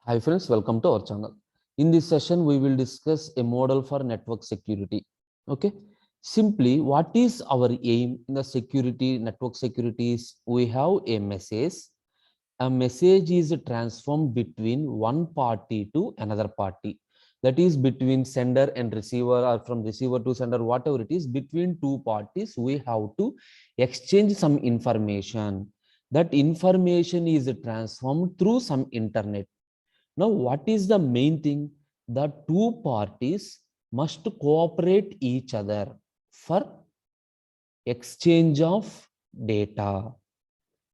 Hi friends, welcome to our channel. In this session, we will discuss a model for network security. Okay. Simply, what is our aim in the security, network securities? We have a message. A message is transformed between one party to another party. That is between sender and receiver, or from receiver to sender, whatever it is, between two parties, we have to exchange some information. That information is transformed through some internet. Now, what is the main thing? The two parties must cooperate each other for exchange of data.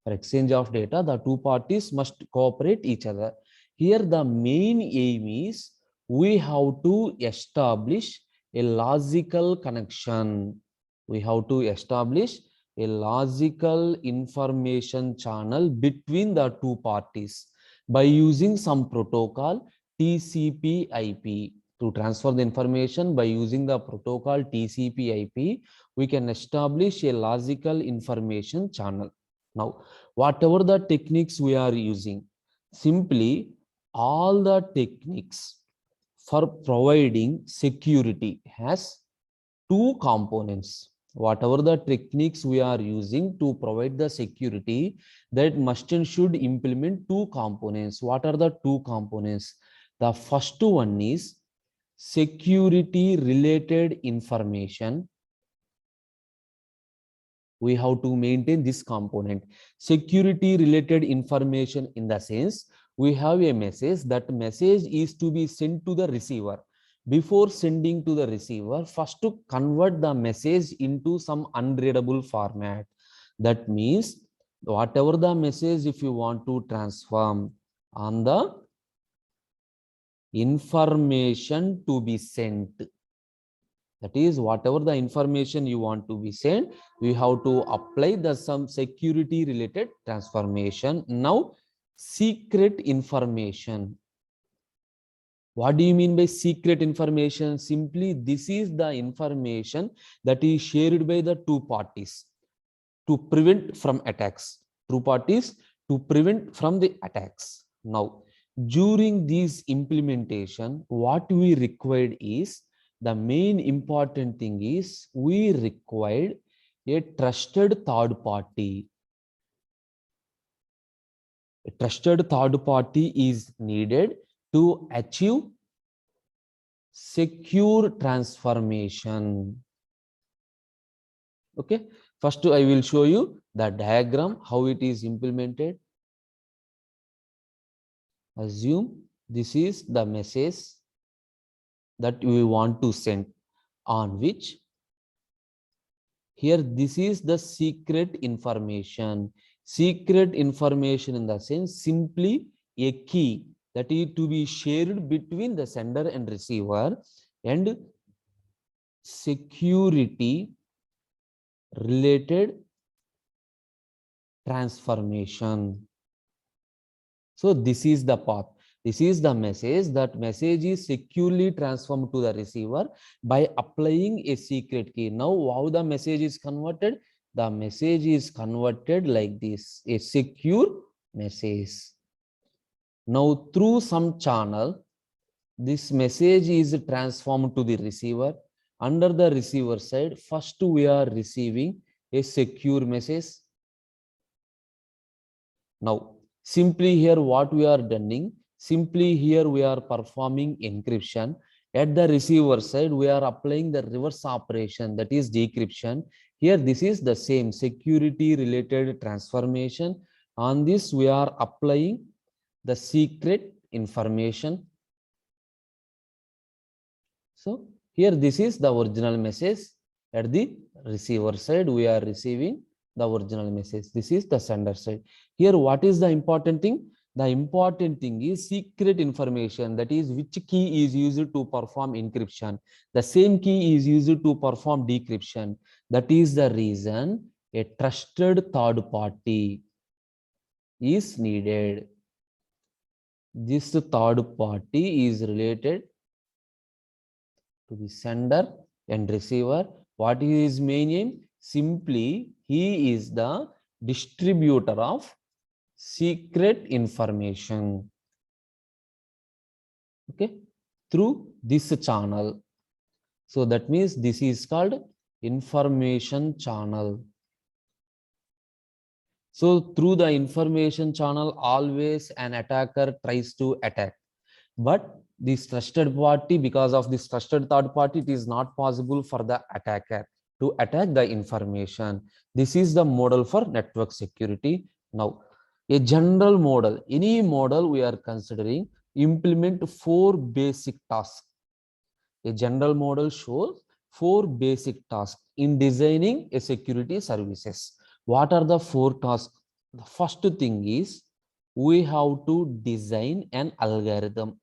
For exchange of data, the two parties must cooperate each other. Here, the main aim is we have to establish a logical connection. We have to establish a logical information channel between the two parties by using some protocol TCP/IP. To transfer the information by using the protocol TCP/IP, we can establish a logical information channel. Now, whatever the techniques we are using, simply all the techniques for providing security has two components. Whatever the techniques we are using to provide the security, that must and should implement two components. What are the two components? The first one is security related information. We have to maintain this component. Security related information in the sense, we have a message. That message is to be sent to the receiver. Before sending to the receiver, first to convert the message into some unreadable format. That means whatever the message, if you want to transform on the information to be sent, that is, whatever the information you want to be sent, we have to apply the some security related transformation. Now, secret information. What do you mean by secret information? Simply, this is the information that is shared by the two parties to prevent from attacks. Two parties to prevent from the attacks. Now, during this implementation, what we required is, the main important thing is we required a trusted third party. A trusted third party is needed to achieve secure transformation. Okay. First, I will show you the diagram, how it is implemented. Assume this is the message that we want to send, on which here this is the secret information. Secret information in the sense, simply a key that is to be shared between the sender and receiver, and security related transformation. So this is the path. This is the message. That message is securely transformed to the receiver by applying a secret key. Now, how the message is converted? The message is converted like this, a secure message. Now, through some channel, this message is transformed to the receiver. Under the receiver side, first we are receiving a secure message. Now, simply here what we are doing, simply here we are performing encryption. At the receiver side, we are applying the reverse operation, that is decryption. Here, this is the same security related transformation. On this, we are applying the secret information. So, here this is the original message. At the receiver side, we are receiving the original message. This is the sender side. Here, what is the important thing? The important thing is secret information, that is which key is used to perform encryption. The same key is used to perform decryption. That is the reason a trusted third party is needed. This third party is related to the sender and receiver. What is his main aim? Simply, he is the distributor of secret information. okay, through this channel. So that means this is called information channel. So through the information channel, always an attacker tries to attack. But this trusted party, because of this trusted third party, it is not possible for the attacker to attack the information. This is the model for network security. Now, a general model, any model we are considering, implement 4 basic tasks. A general model shows 4 basic tasks in designing a security services. What are the 4 tasks? The first thing is we have to design an algorithm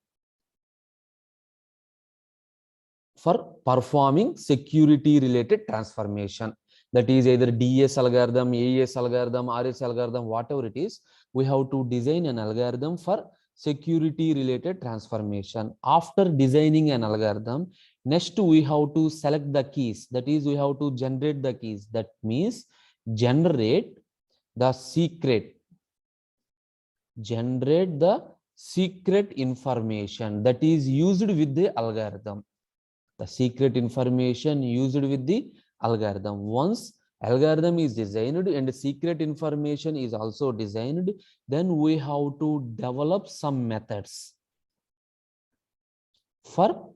for performing security related transformation. That is either DS algorithm, AES algorithm, RS algorithm, whatever it is, we have to design an algorithm for security related transformation. After designing an algorithm, next we have to select the keys. That is, we have to generate the keys. That means generate the secret information that is used with the algorithm. The secret information used with the algorithm. Once algorithm is designed and secret information is also designed, then we have to develop some methods for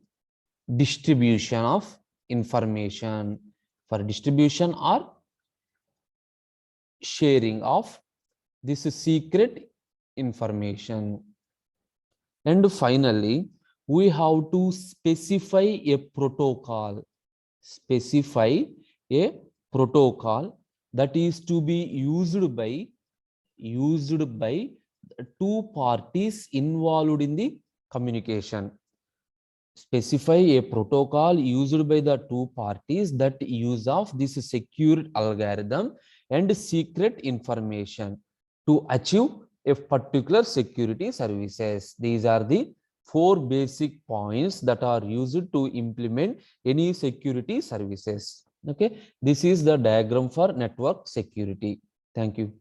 distribution of information, for distribution or sharing of this secret information. And finally, we have to specify a protocol. Specify a protocol that is to be used by 2 parties involved in the communication. Specify a protocol used by the 2 parties that use of this secure algorithm and secret information to achieve a particular security services. These are the 4 basic points that are used to implement any security services. Okay, this is the diagram for network security. Thank you.